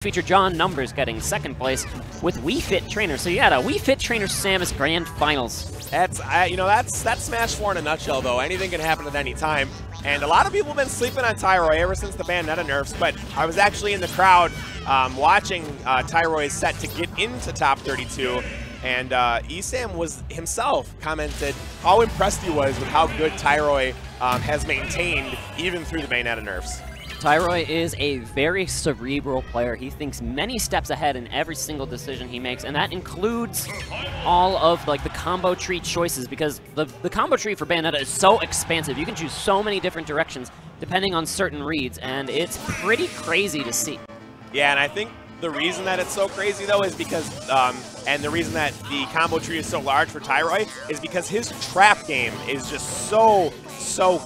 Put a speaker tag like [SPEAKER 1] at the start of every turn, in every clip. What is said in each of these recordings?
[SPEAKER 1] feature John Numbers getting second place with Wii Fit Trainer. So you had a Wii Fit Trainer Samus Grand Finals.
[SPEAKER 2] That's Smash 4 in a nutshell, though. Anything can happen at any time. And a lot of people have been sleeping on Tyroy ever since the Bayonetta nerfs, but I was actually in the crowd watching Tyroy's set to get into top 32. And ESAM was himself commented how impressed he was with how good Tyroy has maintained even through the Bayonetta nerfs.
[SPEAKER 1] Tyroy is a very cerebral player. He thinks many steps ahead in every single decision he makes, and that includes all of like the combo tree choices, because the combo tree for Bayonetta is so expansive. You can choose so many different directions depending on certain reads, and it's pretty crazy to see.
[SPEAKER 2] Yeah, and I think the reason that it's so crazy, though, is because, and the reason that the combo tree is so large for Tyroy is because his trap game is just so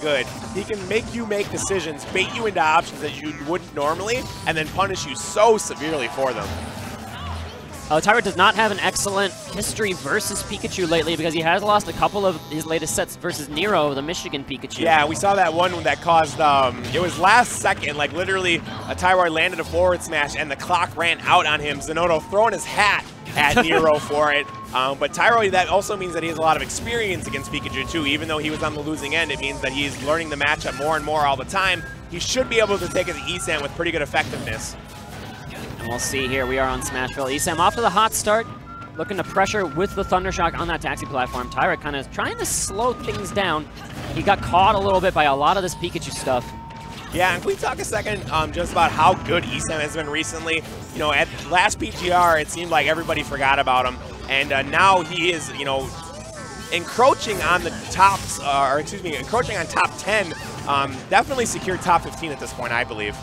[SPEAKER 2] good. He can make you make decisions, bait you into options that you wouldn't normally, and then punish you so severely for them.
[SPEAKER 1] Tyroy does not have an excellent history versus Pikachu lately because he has lost a couple of his latest sets versus Nero, the Michigan Pikachu.
[SPEAKER 2] Yeah, we saw that one that caused, it was last second, like literally Tyroy landed a forward smash and the clock ran out on him. Zenoto throwing his hat at Nero for it. But Tyroy, that also means that he has a lot of experience against Pikachu too. Even though he was on the losing end, it means that he's learning the matchup more and more all the time. He should be able to take it to ESAM with pretty good effectiveness.
[SPEAKER 1] And we'll see here, we are on Smashville. ESAM off to the hot start, looking to pressure with the Thunder Shock on that taxi platform. Tyroy kind of trying to slow things down. He got caught a little bit by a lot of this Pikachu stuff.
[SPEAKER 2] Yeah, and can we talk a second just about how good ESAM has been recently? You know, at last PGR, it seemed like everybody forgot about him, and now he is, you know, encroaching on the tops, encroaching on top 10. Definitely secured top 15 at this point, I believe.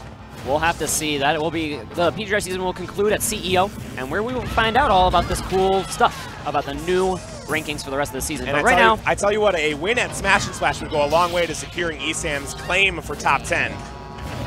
[SPEAKER 1] We'll have to see. That it will be, the PGR season will conclude at CEO, and where we will find out all about this cool stuff about the new rankings for the rest of the season.
[SPEAKER 2] And
[SPEAKER 1] but right now,
[SPEAKER 2] I tell you what, a win at Smash and Splash would go a long way to securing ESAM's claim for top 10.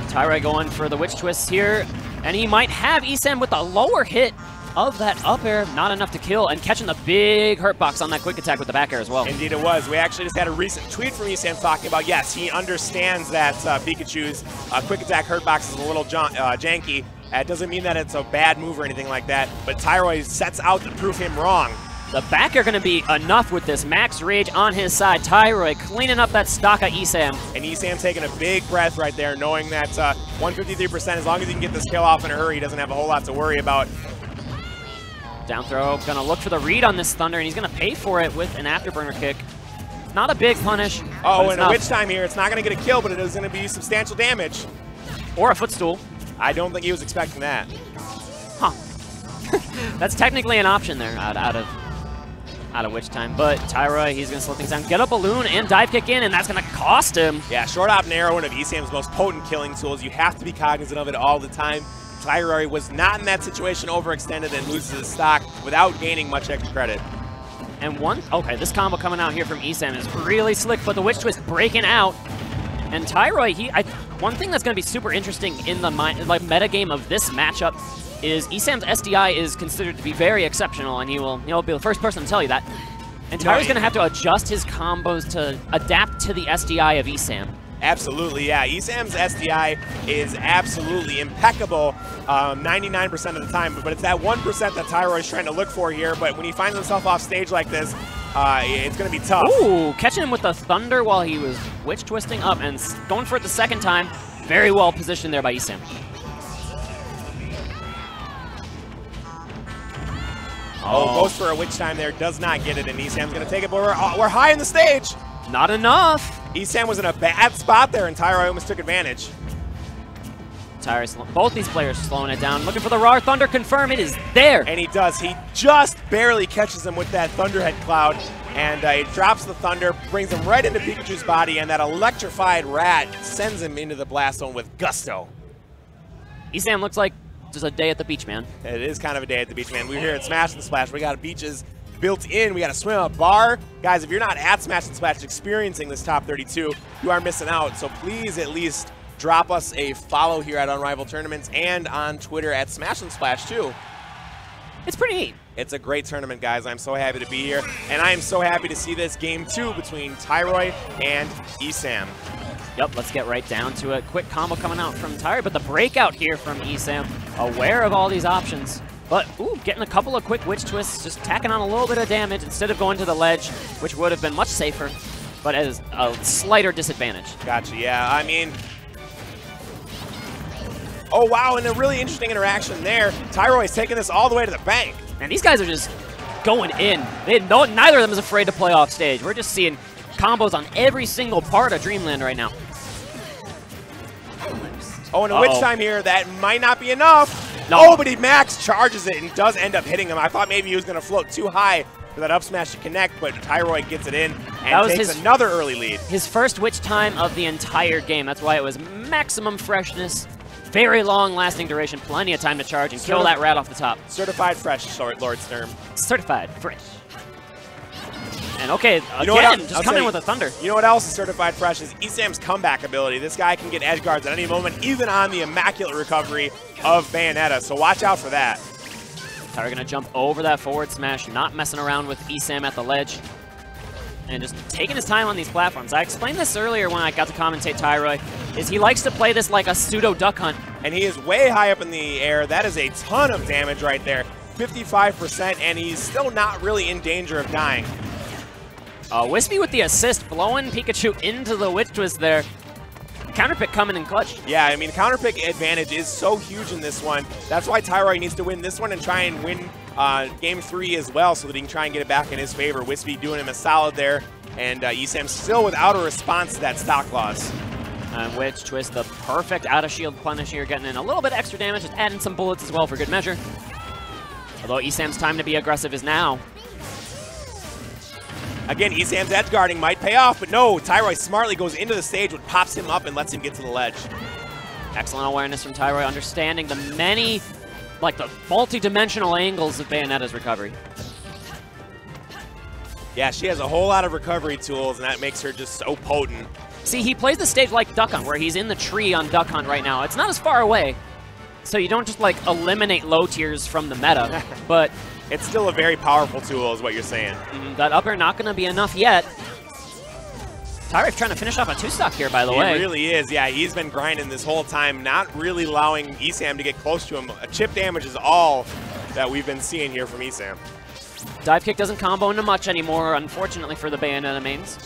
[SPEAKER 1] Tyroy going for the Witch Twist here, and he might have ESAM with the lower hit of that up air, not enough to kill, and catching the big hurt box on that quick attack with the back air as well.
[SPEAKER 2] Indeed it was. We actually just had a recent tweet from ESAM talking about, yes, he understands that Pikachu's quick attack hurt box is a little janky. It doesn't mean that it's a bad move or anything like that, but Tyroy sets out to prove him wrong.
[SPEAKER 1] The back air going to be enough with this max rage on his side. Tyroy cleaning up that stock of ESAM.
[SPEAKER 2] And ESAM taking a big breath right there, knowing that 153%, as long as he can get this kill off in a hurry, he doesn't have a whole lot to worry about.
[SPEAKER 1] Down throw, gonna look for the read on this Thunder, and he's gonna pay for it with an afterburner kick. Not a big punish.
[SPEAKER 2] Oh, and a Witch Time here. It's not gonna get a kill, but it is gonna be substantial damage.
[SPEAKER 1] Or a footstool.
[SPEAKER 2] I don't think he was expecting that.
[SPEAKER 1] Huh. That's technically an option there out of Witch Time. But Tyroy, he's gonna slow things down. Get a balloon and dive kick in, and that's gonna cost him.
[SPEAKER 2] Yeah, short op narrow, one of ESAM's most potent killing tools. You have to be cognizant of it all the time. Tyroy was not in that situation, overextended, and loses his stock without gaining much extra credit.
[SPEAKER 1] And okay, this combo coming out here from ESAM is really slick, but the Witch Twist breaking out. And Tyroy, one thing that's going to be super interesting in the meta game of this matchup is ESAM's SDI is considered to be very exceptional, and he'll be the first person to tell you that. And Tyroy's going to have to adjust his combos to adapt to the SDI of ESAM.
[SPEAKER 2] Absolutely, yeah. ESAM's SDI is absolutely impeccable 99% of the time, but it's that 1% that Tyroy's trying to look for here, but when he finds himself off stage like this, it's going to be tough.
[SPEAKER 1] Ooh, catching him with the Thunder while he was Witch Twisting up and going for it the second time. Very well positioned there by ESAM.
[SPEAKER 2] Oh, goes for a Witch Time there, does not get it, and ESAM's going to take it, but we're high in the stage.
[SPEAKER 1] Not enough.
[SPEAKER 2] ESAM was in a bad spot there, and Tyroy almost took advantage.
[SPEAKER 1] Both these players slowing it down, looking for the raw Thunder confirm. It is there.
[SPEAKER 2] And he does. He just barely catches him with that Thunderhead Cloud, and he drops the Thunder, brings him right into Pikachu's body, and that electrified rat sends him into the blast zone with gusto.
[SPEAKER 1] ESAM looks like just a day at the beach, man.
[SPEAKER 2] It is kind of a day at the beach, man. We're here at Smash and Splash. We got beaches built in. We got to swim a bar. Guys, if you're not at Smash and Splash experiencing this top 32, you are missing out. So please at least drop us a follow here at Unrivaled Tournaments and on Twitter at Smash and Splash too.
[SPEAKER 1] It's pretty neat.
[SPEAKER 2] It's a great tournament, guys. I'm so happy to be here, and I am so happy to see this game 2 between Tyroy and ESAM.
[SPEAKER 1] Yep, let's get right down to it. Quick combo coming out from Tyroy, but the breakout here from ESAM aware of all these options. But, ooh, getting a couple of quick witch twists, just tacking on a little bit of damage instead of going to the ledge, which would have been much safer, but as a slighter disadvantage.
[SPEAKER 2] Gotcha, yeah. I mean, oh, wow, and a really interesting interaction there. Tyroy's taking this all the way to the bank.
[SPEAKER 1] And these guys are just going in. Neither of them is afraid to play off stage. We're just seeing combos on every single part of Dreamland right now.
[SPEAKER 2] Oh, and a witch time here. That might not be enough.
[SPEAKER 1] No.
[SPEAKER 2] Oh, but he max charges it and does end up hitting him. I thought maybe he was going to float too high for that up smash to connect, but Tyroy gets it in and takes another early lead.
[SPEAKER 1] His first witch time of the entire game. That's why it was maximum freshness, very long lasting duration, plenty of time to charge and kill that rat off the top.
[SPEAKER 2] Certified fresh, Lord Sturm.
[SPEAKER 1] Certified fresh. And okay, again, just come in with a thunder.
[SPEAKER 2] You know what else is certified fresh is ESAM's comeback ability. This guy can get edge guards at any moment, even on the immaculate recovery of Bayonetta, so watch out for that.
[SPEAKER 1] Tyroy gonna jump over that forward smash, not messing around with ESAM at the ledge, and just taking his time on these platforms. I explained this earlier when I got to commentate Tyroy, is he likes to play this like a pseudo duck hunt.
[SPEAKER 2] And he is way high up in the air. That is a ton of damage right there, 55%, and he's still not really in danger of dying.
[SPEAKER 1] Wispy with the assist, blowing Pikachu into the witch twist there. Counterpick coming in clutch.
[SPEAKER 2] Yeah, I mean, counterpick advantage is so huge in this one. That's why Tyroy needs to win this one and try and win Game 3 as well so that he can try and get it back in his favor. Wispy doing him a solid there, and ESAM still without a response to that stock loss.
[SPEAKER 1] Witch twist, the perfect out-of-shield punish here, getting in a little bit extra damage, just adding some bullets as well for good measure. Although ESAM's time to be aggressive is now.
[SPEAKER 2] Again, ESAM's edge guarding might pay off, but no, Tyroy smartly goes into the stage, which pops him up and lets him get to the ledge.
[SPEAKER 1] Excellent awareness from Tyroy, understanding the many, like the multi-dimensional angles of Bayonetta's recovery.
[SPEAKER 2] Yeah, she has a whole lot of recovery tools, and that makes her just so potent.
[SPEAKER 1] See, he plays the stage like Duck Hunt, where he's in the tree on Duck Hunt right now. It's not as far away, so you don't just like eliminate low tiers from the meta, but
[SPEAKER 2] it's still a very powerful tool is what you're saying.
[SPEAKER 1] That up air not going to be enough yet. Tyroy trying to finish off a two-stock here, by the way.
[SPEAKER 2] He really is. Yeah, he's been grinding this whole time, not really allowing ESAM to get close to him. A chip damage is all that we've been seeing here from ESAM.
[SPEAKER 1] Dive kick doesn't combo into much anymore, unfortunately for the Bayonetta mains.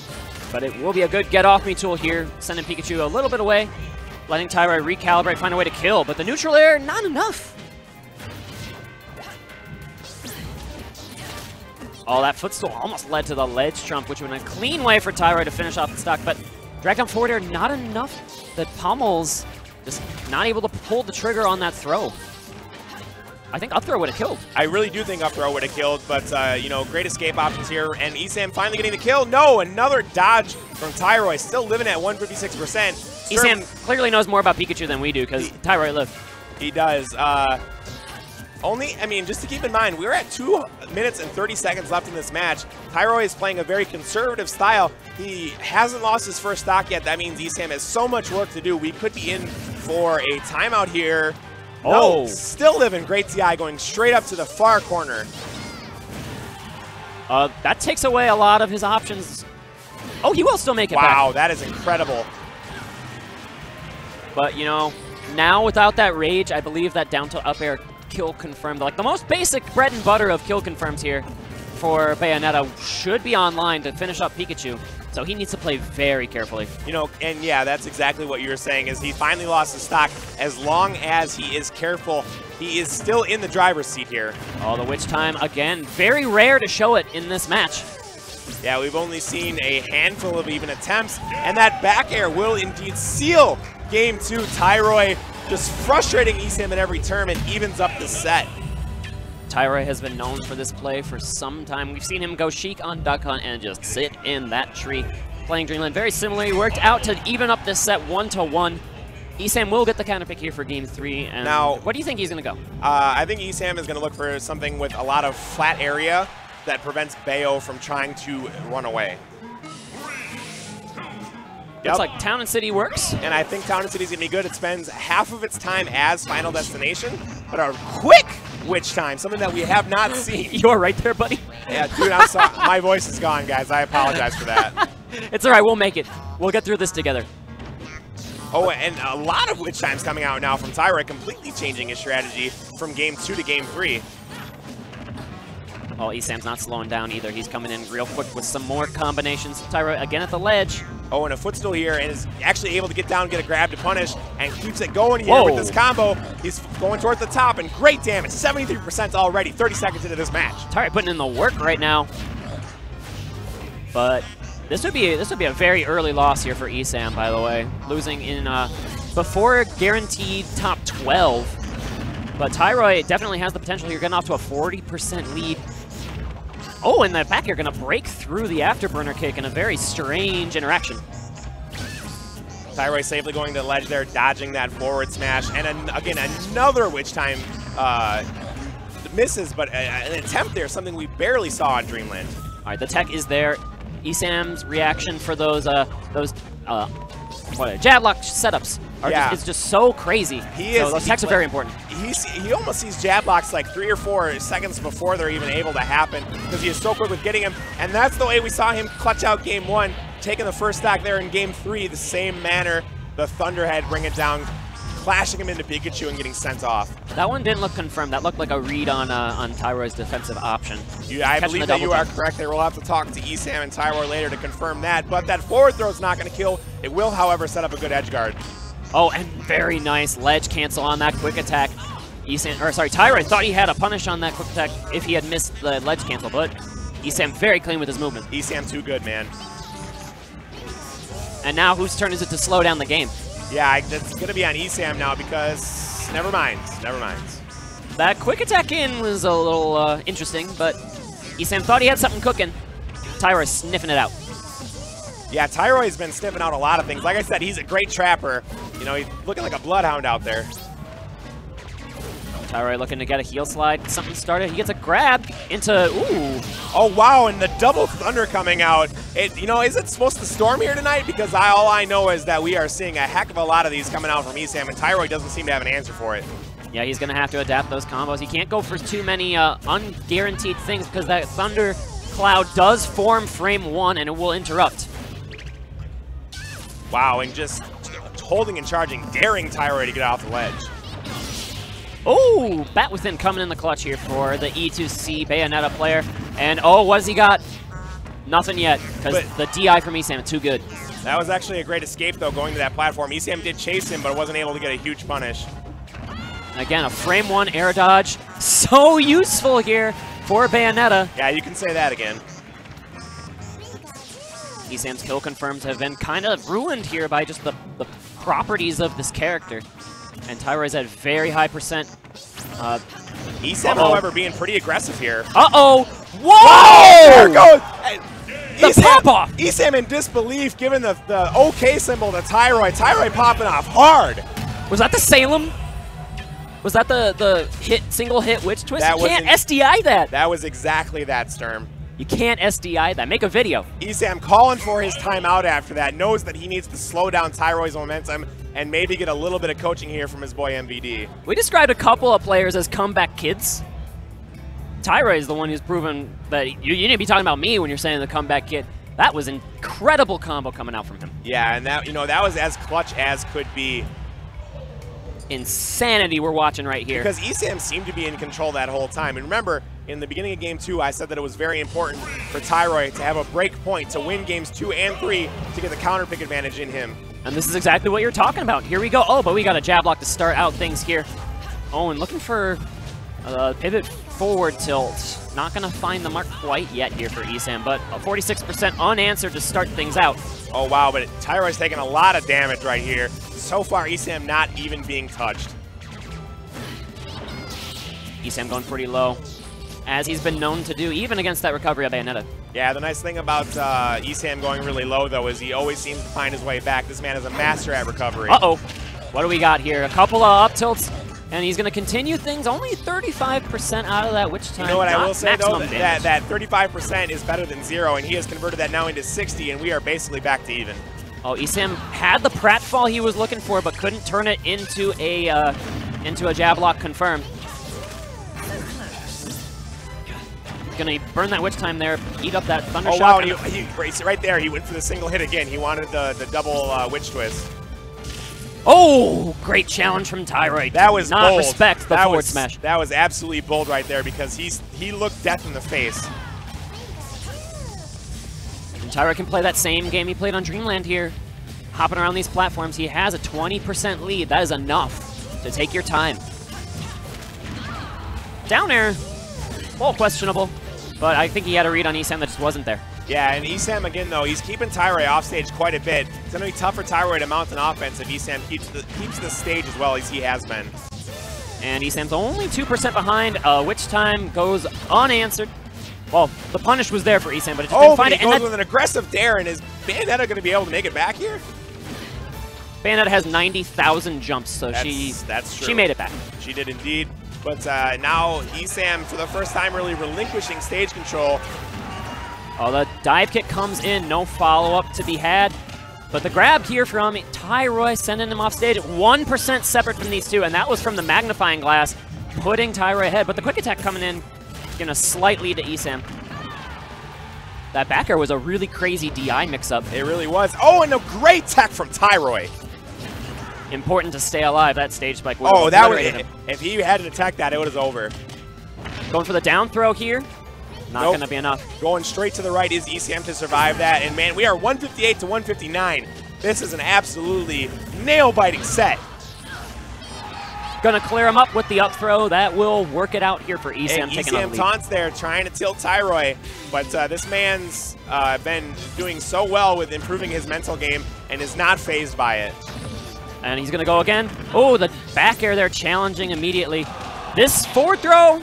[SPEAKER 1] But it will be a good get-off-me tool here, sending Pikachu a little bit away, letting Tyroy recalibrate, find a way to kill. But the neutral air, not enough. Oh, that footstool almost led to the ledge trump, which would have been a clean way for Tyroy to finish off the stock. But drag down forward air, not enough. That Pummels just not able to pull the trigger on that throw. I think up throw would have killed. I
[SPEAKER 2] really do think up throw would have killed, but, you know, great escape options here. And ESAM finally getting the kill. No, another dodge from Tyroy, still living at 156%.
[SPEAKER 1] ESAM clearly knows more about Pikachu than we do, because Tyroy lived.
[SPEAKER 2] He does. I mean, just to keep in mind, we're at 2 minutes and 30 seconds left in this match. Tyroy is playing a very conservative style. He hasn't lost his first stock yet. That means ESAM has so much work to do. We could be in for a timeout here.
[SPEAKER 1] Oh.
[SPEAKER 2] No, still living. Great TI going straight up to the far corner.
[SPEAKER 1] That takes away a lot of his options. Oh, he will still make it back.
[SPEAKER 2] Wow, that is incredible.
[SPEAKER 1] But, you know, now without that rage, I believe that down to up air kill confirmed, like the most basic bread and butter of kill confirms here for Bayonetta, should be online to finish up Pikachu. So he needs to play very carefully.
[SPEAKER 2] You know, and yeah, that's exactly what you were saying, is he finally lost his stock. As long as he is careful, he is still in the driver's seat here.
[SPEAKER 1] Oh, the witch time again. Very rare to show it in this match.
[SPEAKER 2] Yeah, we've only seen a handful of even attempts, and that back air will indeed seal Game 2. Tyroy just frustrating ESAM at every turn and evens up the set.
[SPEAKER 1] Tyroy has been known for this play for some time. We've seen him go chic on Duck Hunt and just sit in that tree. Playing Dreamland very similarly, worked out to even up this set 1-1. ESAM will get the counter pick here for Game 3. And
[SPEAKER 2] now,
[SPEAKER 1] what do you think he's going to go?
[SPEAKER 2] I think ESAM is going to look for something with a lot of flat area that prevents Bayo from trying to run away.
[SPEAKER 1] Looks like Town and City works.
[SPEAKER 2] And I think Town and City is going to be good. It spends half of its time as Final Destination, but a quick witch time, something that we have not seen.
[SPEAKER 1] You're right there, buddy.
[SPEAKER 2] Yeah, dude, I'm sorry. My voice is gone, guys. I apologize for that.
[SPEAKER 1] It's all right. We'll make it. We'll get through this together.
[SPEAKER 2] Oh, and a lot of witch times coming out now from Tyroy, completely changing his strategy from game 2 to game 3.
[SPEAKER 1] Oh, ESAM's not slowing down either. He's coming in real quick with some more combinations. Tyroy again at the ledge.
[SPEAKER 2] Oh, and a footstool here, and is actually able to get down, get a grab to punish, and keeps it going here with this combo. He's going towards the top, and great damage, 73% already, 30 seconds into this match.
[SPEAKER 1] Tyroy putting in the work right now. But this would be a very early loss here for ESAM, by the way. Losing in before guaranteed top 12. But Tyroy definitely has the potential here, getting off to a 40% lead. Oh, in the back, you're going to break through the afterburner kick in a very strange interaction.
[SPEAKER 2] Tyroy safely going to the ledge there, dodging that forward smash. And again, another witch time misses, but an attempt there, something we barely saw on Dreamland.
[SPEAKER 1] All right, the tech is there. ESAM's reaction for those jab lock setups is just so crazy. Those techs are very important.
[SPEAKER 2] He almost sees jab locks like 3 or 4 seconds before they're even able to happen because he is so quick with getting him. And that's the way we saw him clutch out game 1, taking the first stock there in game 3, the same manner. The Thunderhead bring it down, clashing him into Pikachu and getting sent off. That
[SPEAKER 1] one didn't look confirmed. That looked like a read on Tyroy's defensive option.
[SPEAKER 2] I believe that you are correct there. We'll have to talk to ESAM and Tyroy later to confirm that. But that forward throw is not going to kill. It will, however, set up a good edge guard.
[SPEAKER 1] Oh, and very nice ledge cancel on that quick attack. Tyroy thought he had a punish on that quick attack if he had missed the ledge cancel, but ESAM very clean with his movement.
[SPEAKER 2] ESAM too good, man.
[SPEAKER 1] And now whose turn is it to slow down the game?
[SPEAKER 2] Yeah, it's going to be on ESAM now because never mind.
[SPEAKER 1] That quick attack in was a little interesting, but ESAM thought he had something cooking. Tyroy sniffing it out.
[SPEAKER 2] Yeah, Tyroy's been sniffing out a lot of things. Like I said, he's a great trapper. You know, he's looking like a bloodhound out there.
[SPEAKER 1] Tyroy looking to get a heel slide. Something started. He gets a grab into, ooh.
[SPEAKER 2] Oh, wow, and the double thunder coming out. You know, is it supposed to storm here tonight? Because all I know is that we are seeing a heck of a lot of these coming out from ESAM, and Tyroy doesn't seem to have an answer for it.
[SPEAKER 1] Yeah, he's going to have to adapt those combos. He can't go for too many unguaranteed things because that thunder cloud does form frame 1, and it will interrupt.
[SPEAKER 2] Wow, and just holding and charging, daring Tyroy to get off the ledge.
[SPEAKER 1] Oh, Bat Within coming in the clutch here for the E2C Bayonetta player. And oh, what has he got? Nothing yet, because the DI from ESAM is too good.
[SPEAKER 2] That was actually a great escape, though, going to that platform. ESAM did chase him, but wasn't able to get a huge punish.
[SPEAKER 1] Again, a frame 1 air dodge. So useful here for Bayonetta.
[SPEAKER 2] Yeah, you can say that again.
[SPEAKER 1] ESAM's kill confirms have been kind of ruined here by just the properties of this character. And Tyroy's at very high percent.
[SPEAKER 2] ESAM, however, being pretty aggressive here.
[SPEAKER 1] Uh-oh! Whoa!
[SPEAKER 2] Wow, there goes!
[SPEAKER 1] The pop-off!
[SPEAKER 2] ESAM in disbelief, giving the OK symbol to Tyroy. Tyroy popping off hard.
[SPEAKER 1] Was that the Salem? Was that the single hit witch twist? You can't SDI that.
[SPEAKER 2] That was exactly that, Sturm.
[SPEAKER 1] You can't SDI that. Make a video.
[SPEAKER 2] ESAM calling for his timeout after that, knows that he needs to slow down Tyroy's momentum and maybe get a little bit of coaching here from his boy MVD.
[SPEAKER 1] We described a couple of players as comeback kids. Tyroy is the one who's proven that you need to be talking about me when you're saying the comeback kid. That was an incredible combo coming out from him.
[SPEAKER 2] Yeah, and that that was as clutch as could be.
[SPEAKER 1] Insanity we're watching right here.
[SPEAKER 2] Because ESAM seemed to be in control that whole time. And remember, in the beginning of Game 2, I said that it was very important for Tyroy to have a break point to win Games 2 and 3 to get the counter pick advantage in him.
[SPEAKER 1] And this is exactly what you're talking about. Here we go. Oh, but we got a jab lock to start out things here. Oh, and looking for a pivot forward tilt. Not going to find the mark quite yet here for ESAM, but a 46% unanswered to start things out.
[SPEAKER 2] Oh, wow, but Tyroy's taking a lot of damage right here. So far, ESAM not even being touched.
[SPEAKER 1] ESAM going pretty low, as he's been known to do, even against that recovery of Bayonetta.
[SPEAKER 2] Yeah, the nice thing about ESAM going really low, though, is he always seems to find his way back. This man is a master at recovery.
[SPEAKER 1] Uh-oh. What do we got here? A couple of up tilts, and he's going to continue things. Only 35% out of that witch time.
[SPEAKER 2] You know what I will say, though? That 35% is better than 0, and he has converted that now into 60, and we are basically back to even.
[SPEAKER 1] Oh, ESAM had the pratfall he was looking for, but couldn't turn it into a jab lock confirmed. Gonna burn that witch time there, eat up that thunder shot.
[SPEAKER 2] Wow, and he right there. He went for the single hit again. He wanted the double witch twist.
[SPEAKER 1] Oh, great challenge from Tyroy.
[SPEAKER 2] That was
[SPEAKER 1] not
[SPEAKER 2] bold.
[SPEAKER 1] Respect the forward smash.
[SPEAKER 2] That was absolutely bold right there because he looked death in the face.
[SPEAKER 1] And Tyroy can play that same game he played on Dreamland here. Hopping around these platforms, he has a 20% lead. That is enough to take your time. Down air, a little questionable, but I think he had a read on ESAM that just wasn't there.
[SPEAKER 2] Yeah, and ESAM again though, he's keeping Tyroy off stage quite a bit. It's gonna be tough for Tyroy to mount an offense if ESAM keeps the stage as well as he has been.
[SPEAKER 1] And ESAM's only 2% behind, which time goes unanswered. Well, the punish was there for ESAM, but it just didn't find it.
[SPEAKER 2] He goes with an aggressive dare, and is Bayonetta gonna be able to make it back here?
[SPEAKER 1] Bayonetta has 90,000 jumps, so
[SPEAKER 2] that's true.
[SPEAKER 1] She made it back.
[SPEAKER 2] She did indeed. But now ESAM, for the first time, really relinquishing stage control.
[SPEAKER 1] Oh, the dive kick comes in, no follow-up to be had. But the grab here from Tyroy, sending him off stage, 1% separate from these two, and that was from the magnifying glass, putting Tyroy ahead. But the quick attack coming in, giving a slight lead to ESAM. That back air was a really crazy DI mix-up.
[SPEAKER 2] It really was. Oh, and a great tech from Tyroy.
[SPEAKER 1] Important to stay alive. That stage spike would
[SPEAKER 2] have that was,
[SPEAKER 1] him.
[SPEAKER 2] If he hadn't attacked that, it was over.
[SPEAKER 1] Going for the down throw here. Not going to be enough.
[SPEAKER 2] Going straight to the right is ESAM to survive that. And man, we are 158 to 159. This is an absolutely nail-biting set.
[SPEAKER 1] Gonna clear him up with the up throw. That will work it out here for ESAM.
[SPEAKER 2] And ESAM taunts there, trying to tilt Tyroy. But this man's been doing so well with improving his mental game and is not fazed by it.
[SPEAKER 1] And he's gonna go again. Oh, the back air there challenging immediately. This forward throw.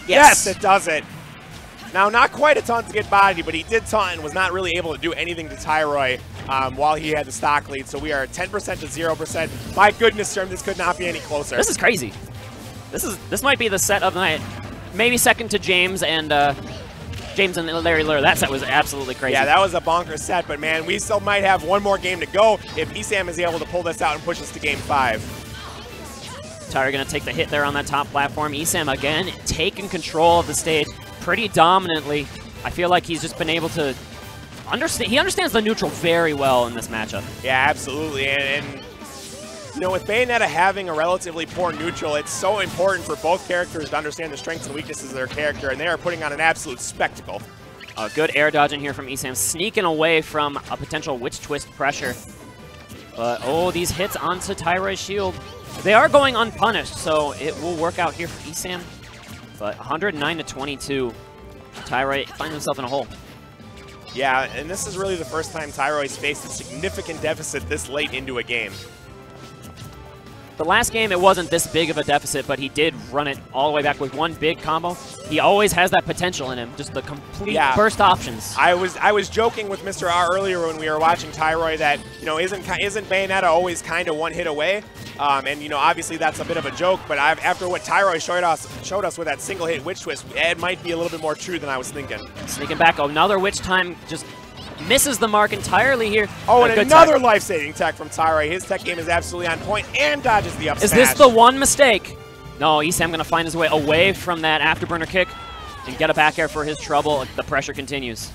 [SPEAKER 2] Yes, it does it. Now, not quite a taunt to get bodied, but he did taunt and was not really able to do anything to Tyroy while he had the stock lead. So we are 10% to 0%. My goodness, Sturm, this could not be any closer.
[SPEAKER 1] This is crazy. This might be the set of the night. Maybe second to James and Larry Lure. That set was absolutely crazy.
[SPEAKER 2] Yeah, that was a bonkers set, but man, we still might have one more game to go if ESAM is able to pull this out and push us to game 5.
[SPEAKER 1] Tyroy gonna take the hit there on that top platform. ESAM again taking control of the stage pretty dominantly. I feel like he's just been able to understand. He understands the neutral very well in this matchup.
[SPEAKER 2] Yeah, absolutely. And you know, with Bayonetta having a relatively poor neutral, it's so important for both characters to understand the strengths and weaknesses of their character, and they are putting on an absolute spectacle.
[SPEAKER 1] A good air dodge in here from ESAM, sneaking away from a potential witch twist pressure. But oh, these hits onto Tyroy's shield. They are going unpunished, so it will work out here for ESAM. But 109 to 22, Tyroy finds himself in a hole.
[SPEAKER 2] Yeah, and this is really the first time Tyroy's faced a significant deficit this late into a game.
[SPEAKER 1] The last game, it wasn't this big of a deficit, but he did run it all the way back with one big combo. He always has that potential in him, just the complete burst options.
[SPEAKER 2] I was joking with Mr. R earlier when we were watching Tyroy that, you know, isn't Bayonetta always kind of one hit away? And, you know, obviously that's a bit of a joke, but after what Tyroy showed us with that single hit witch twist, it might be a little bit more true than I was thinking.
[SPEAKER 1] Sneaking back, another witch time, just misses the mark entirely here.
[SPEAKER 2] Oh, and another life-saving tech from Tyroy. His tech game is absolutely on point and dodges the up smash.
[SPEAKER 1] Is this the one mistake? No, ESAM going to find his way away from that afterburner kick and get a back air for his trouble. The pressure continues.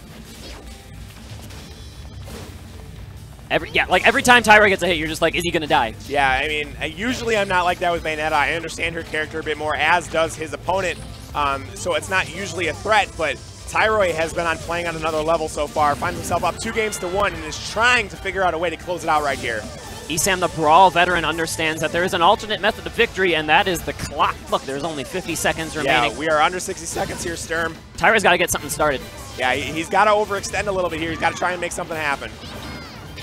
[SPEAKER 1] Every time Tyroy gets a hit, you're just like, is he going to die?
[SPEAKER 2] Yeah, I mean, usually I'm not like that with Bayonetta. I understand her character a bit more, as does his opponent. So it's not usually a threat, but Tyroy has been playing on another level so far, finds himself up 2 games to 1, and is trying to figure out a way to close it out right here.
[SPEAKER 1] ESAM, the Brawl veteran, understands that there is an alternate method of victory, and that is the clock. Look, there's only 50 seconds remaining.
[SPEAKER 2] Yeah, we are under 60 seconds here, Sturm.
[SPEAKER 1] Tyroy's got to get something started.
[SPEAKER 2] Yeah, he's got to overextend a little bit here. He's got to try and make something happen.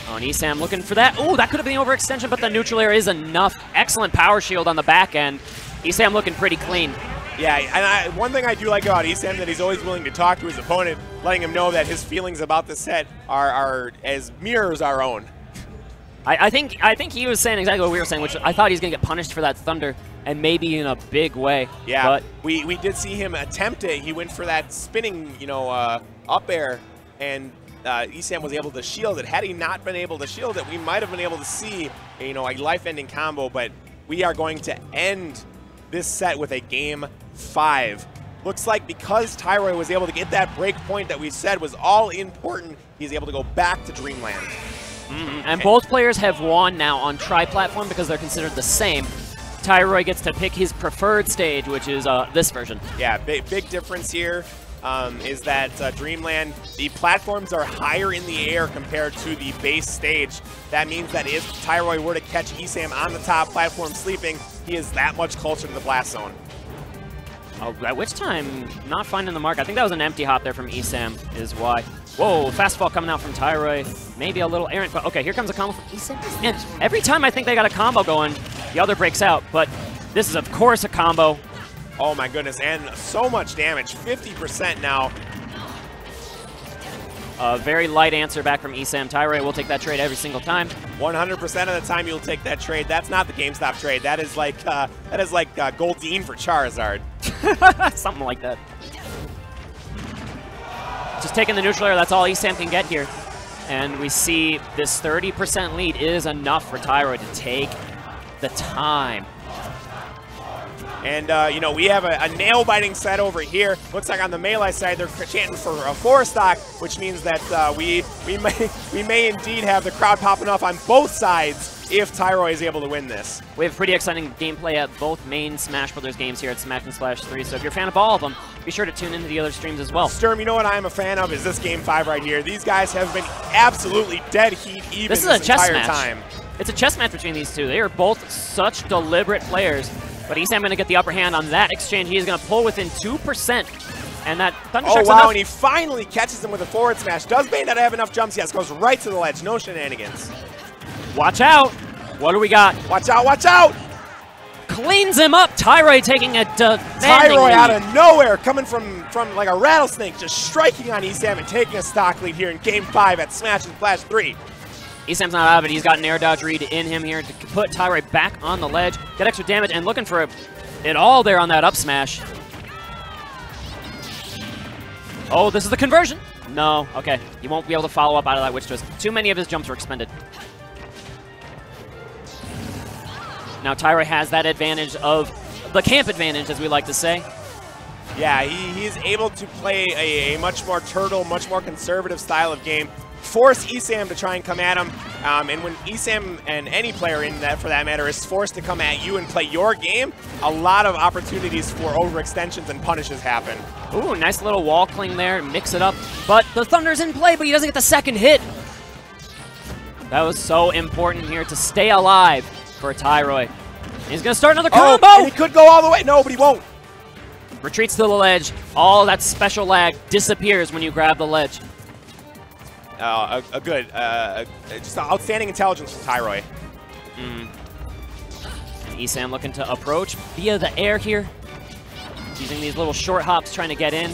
[SPEAKER 1] Oh, and ESAM looking for that. Oh, that could have been the overextension, but the neutral air is enough. Excellent power shield on the back end. ESAM looking pretty clean.
[SPEAKER 2] Yeah, and one thing I do like about ESAM that he's always willing to talk to his opponent, letting him know that his feelings about the set are as mirrors our own.
[SPEAKER 1] I think he was saying exactly what we were saying, which I thought he was going to get punished for that thunder, and maybe in a big way.
[SPEAKER 2] Yeah,
[SPEAKER 1] but
[SPEAKER 2] we did see him attempt it. He went for that spinning, you know, up air, and ESAM was able to shield it. Had he not been able to shield it, we might have been able to see, you know, a life-ending combo, but we are going to end this set with a game 5. Looks like because Tyroy was able to get that break point that we said was all important, he's able to go back to Dreamland.
[SPEAKER 1] And both players have won now on tri-platform because they're considered the same. Tyroy gets to pick his preferred stage, which is this version.
[SPEAKER 2] Yeah, big difference here is that Dreamland, the platforms are higher in the air compared to the base stage. That means that if Tyroy were to catch ESAM on the top platform sleeping, he is that much closer to the blast zone.
[SPEAKER 1] Oh, at which time, not finding the mark. I think that was an empty hop there from ESAM is why. Whoa, fastball coming out from Tyroy. Maybe a little errant, but okay, here comes a combo from ESAM. And every time I think they got a combo going, the other breaks out, but this is, of course, a combo.
[SPEAKER 2] Oh my goodness, and so much damage, 50% now.
[SPEAKER 1] A very light answer back from ESAM. Tyroy will take that trade every single time.
[SPEAKER 2] 100% of the time you'll take that trade. That's not the GameStop trade. That is like Goldeen for Charizard.
[SPEAKER 1] Something like that. Just taking the neutral air, that's all ESAM can get here. And we see this 30% lead is enough for Tyroy to take the time.
[SPEAKER 2] And, you know, we have a nail-biting set over here. Looks like on the Melee side, they're chanting for a 4-stock, which means that we may indeed have the crowd popping off on both sides if Tyroy is able to win this.
[SPEAKER 1] We have pretty exciting gameplay at both main Smash Brothers games here at Smash and Splash 3, so if you're a fan of all of them, be sure to tune into the other streams as well.
[SPEAKER 2] Sturm, you know what I'm a fan of is this Game 5 right here. These guys have been absolutely dead heat even
[SPEAKER 1] this entire
[SPEAKER 2] match. Time.
[SPEAKER 1] It's a chess match between these two. They are both such deliberate players. But ESAM going to get the upper hand on that exchange. He is going to pull within 2%. And that Thundershock's
[SPEAKER 2] wow,
[SPEAKER 1] enough.
[SPEAKER 2] And he finally catches him with a forward smash. Does Bayonetta have enough jumps? Yes, goes right to the ledge. No shenanigans.
[SPEAKER 1] Watch out. What do we got?
[SPEAKER 2] Watch out, watch out.
[SPEAKER 1] Cleans him up. Tyroy taking a
[SPEAKER 2] Tyroy out of nowhere, coming from like a rattlesnake, just striking on ESAM and taking a stock lead here in Game 5 at Smash and Splash 3.
[SPEAKER 1] ESAM's not out of it. He's got an air dodge read in him here to put Tyroy back on the ledge, get extra damage, and looking for it all there on that up smash. Oh, this is the conversion. No, okay. He won't be able to follow up out of that witch twist. Too many of his jumps were expended. Now Tyroy has that advantage of the camp advantage, as we like to say.
[SPEAKER 2] Yeah, he's able to play a much more turtle, much more conservative style of game. Force ESAM to try and come at him, and when ESAM and any player in that, for that matter, is forced to come at you and play your game, a lot of opportunities for overextensions and punishes happen.
[SPEAKER 1] Ooh, nice little wall cling there, mix it up, but the Thunder's in play, but he doesn't get the second hit. That was so important here to stay alive for Tyroy. He's going to start another combo!
[SPEAKER 2] And he could go all the way. No, but he won't.
[SPEAKER 1] Retreats to the ledge. All that special lag disappears when you grab the ledge.
[SPEAKER 2] Just outstanding intelligence from Tyroy.
[SPEAKER 1] ESAM looking to approach via the air here. Using these little short hops trying to get in.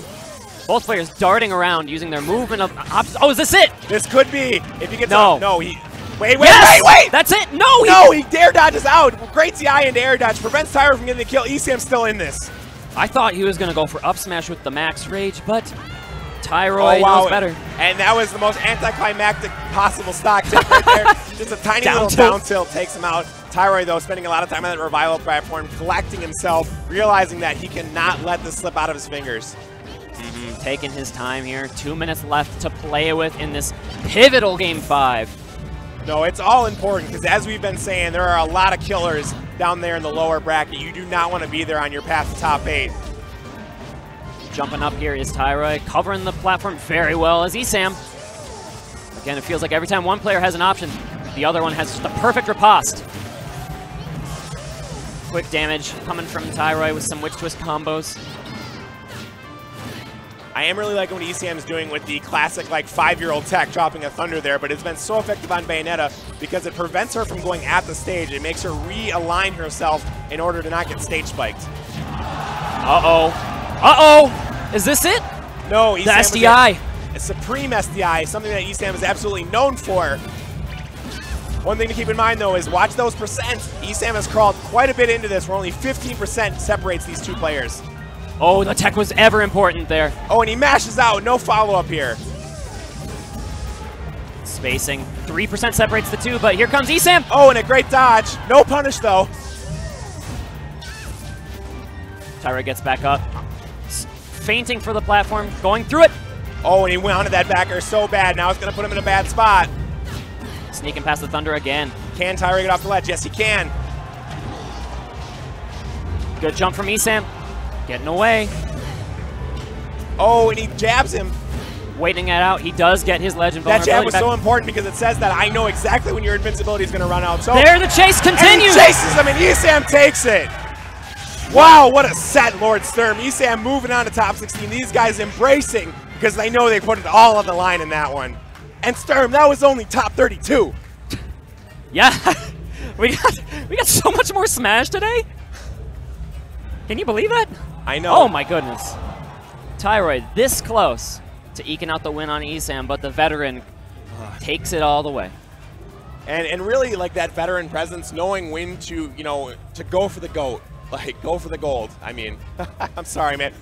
[SPEAKER 1] Both players darting around using their movement of hops. Oh, is this it?
[SPEAKER 2] This could be. If he gets
[SPEAKER 1] no.
[SPEAKER 2] Up, no, he... Wait!
[SPEAKER 1] That's it! No!
[SPEAKER 2] He dare dodges out. Great CI into air dodge. Prevents Tyroy from getting the kill. ESAM's still in this.
[SPEAKER 1] I thought he was going to go for up smash with the max rage, but Tyroy knows better.
[SPEAKER 2] And that was the most anticlimactic possible stock tip right there. Just a tiny little down tilt takes him out. Tyroy, though, spending a lot of time on that revival platform, collecting himself, realizing that he cannot let this slip out of his fingers.
[SPEAKER 1] Taking his time here. 2 minutes left to play with in this pivotal Game 5.
[SPEAKER 2] No, it's all important because, as we've been saying, there are a lot of killers down there in the lower bracket. You do not want to be there on your path to top 8.
[SPEAKER 1] Jumping up here is Tyroy, covering the platform very well as ESAM. Again, it feels like every time one player has an option, the other one has just the perfect riposte. Quick damage coming from Tyroy with some witch twist combos.
[SPEAKER 2] I am really liking what ESAM is doing with the classic, like, 5-year-old tech, dropping a Thunder there, but it's been so effective on Bayonetta because it prevents her from going at the stage. It makes her realign herself in order to not get stage spiked.
[SPEAKER 1] Is this it?
[SPEAKER 2] No,
[SPEAKER 1] the SDI.
[SPEAKER 2] A supreme SDI, something that ESAM is absolutely known for. One thing to keep in mind, though, is watch those percents. ESAM has crawled quite a bit into this, where only 15% separates these two players.
[SPEAKER 1] Oh, the tech was ever important there.
[SPEAKER 2] Oh, and he mashes out. No follow-up here.
[SPEAKER 1] Spacing. 3% separates the two, but here comes ESAM.
[SPEAKER 2] Oh, and a great dodge. No punish, though.
[SPEAKER 1] Tyroy gets back up. Feinting for the platform. Going through it.
[SPEAKER 2] Oh, and he went onto that backer so bad. Now it's going to put him in a bad spot.
[SPEAKER 1] sneaking past the Thunder again.
[SPEAKER 2] Can Tyroy get off the ledge? Yes, he can.
[SPEAKER 1] Good jump from ESAM. Getting away.
[SPEAKER 2] Oh, and he jabs him.
[SPEAKER 1] Waiting it out. He does get his ledge
[SPEAKER 2] That
[SPEAKER 1] invulnerability
[SPEAKER 2] jab was
[SPEAKER 1] back.
[SPEAKER 2] so important because it says that I know exactly when your invincibility is going to run out. So
[SPEAKER 1] There, the chase continues.
[SPEAKER 2] And he chases him, and ESAM takes it. Wow, what a set, Lord Sturm. ESAM moving on to top 16. These guys embracing because they know they put it all on the line in that one. And Sturm, that was only top 32.
[SPEAKER 1] Yeah, we got so much more Smash today. Can you believe it?
[SPEAKER 2] I know.
[SPEAKER 1] Oh my goodness. Tyroy this close to eking out the win on ESAM, but the veteran takes it all the way.
[SPEAKER 2] And really, like, that veteran presence, knowing when to, you know, to go for the GOAT. Like, go for the gold. I mean, I'm sorry, man.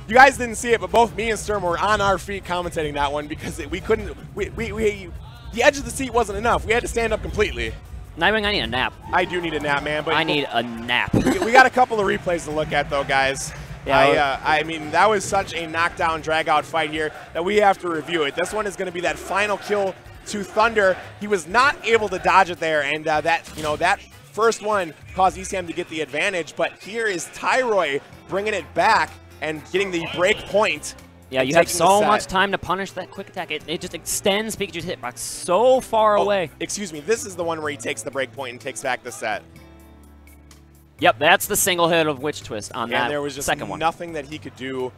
[SPEAKER 2] You guys didn't see it, but both me and Sturm were on our feet commentating that one because we couldn't, the edge of the seat wasn't enough. We had to stand up completely.
[SPEAKER 1] I need a nap.
[SPEAKER 2] I do need a nap, man. But
[SPEAKER 1] I need a nap.
[SPEAKER 2] We got a couple of replays to look at, though, guys.
[SPEAKER 1] Yeah,
[SPEAKER 2] I mean, that was such a knockdown, drag-out fight here that we have to review it. This one is going to be that final kill to Thunder. He was not able to dodge it there, and that first one caused ESAM to get the advantage. But here is Tyroy bringing it back and getting the break point.
[SPEAKER 1] Yeah, you have so much time to punish that quick attack. It just extends Pikachu's hitbox so far away.
[SPEAKER 2] Excuse me, this is the one where he takes the break point and takes back the set.
[SPEAKER 1] Yep, that's the single hit of Witch Twist on that
[SPEAKER 2] And there was just
[SPEAKER 1] second one.
[SPEAKER 2] nothing that he could do.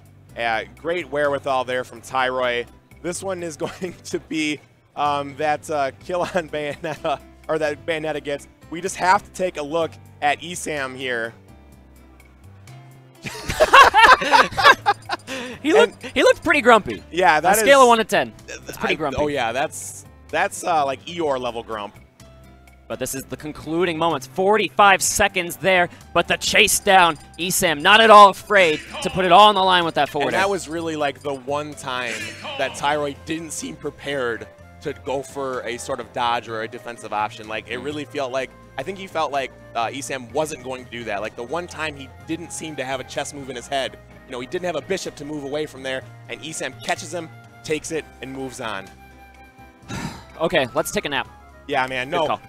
[SPEAKER 2] Great wherewithal there from Tyroy. This one is going to be that kill on Bayonetta, or that Bayonetta gets. We just have to take a look at ESAM here.
[SPEAKER 1] He looked pretty grumpy.
[SPEAKER 2] Yeah, that
[SPEAKER 1] on a scale of 1 to 10. It's pretty grumpy.
[SPEAKER 2] Oh yeah, that's like Eeyore level grump.
[SPEAKER 1] But this is the concluding moments. 45 seconds there, but the chase down. ESAM not at all afraid to put it all on the line with that forward.
[SPEAKER 2] And that was really like the one time that Tyroy didn't seem prepared to go for a sort of dodge or a defensive option. Like, it really felt like, I think he felt like ESAM wasn't going to do that. Like, the one time he didn't seem to have a chess move in his head. You know, he didn't have a bishop to move away from there, and ESAM catches him, takes it, and moves on.
[SPEAKER 1] Okay, let's take a nap.
[SPEAKER 2] Yeah, man.
[SPEAKER 1] Good
[SPEAKER 2] No.
[SPEAKER 1] call.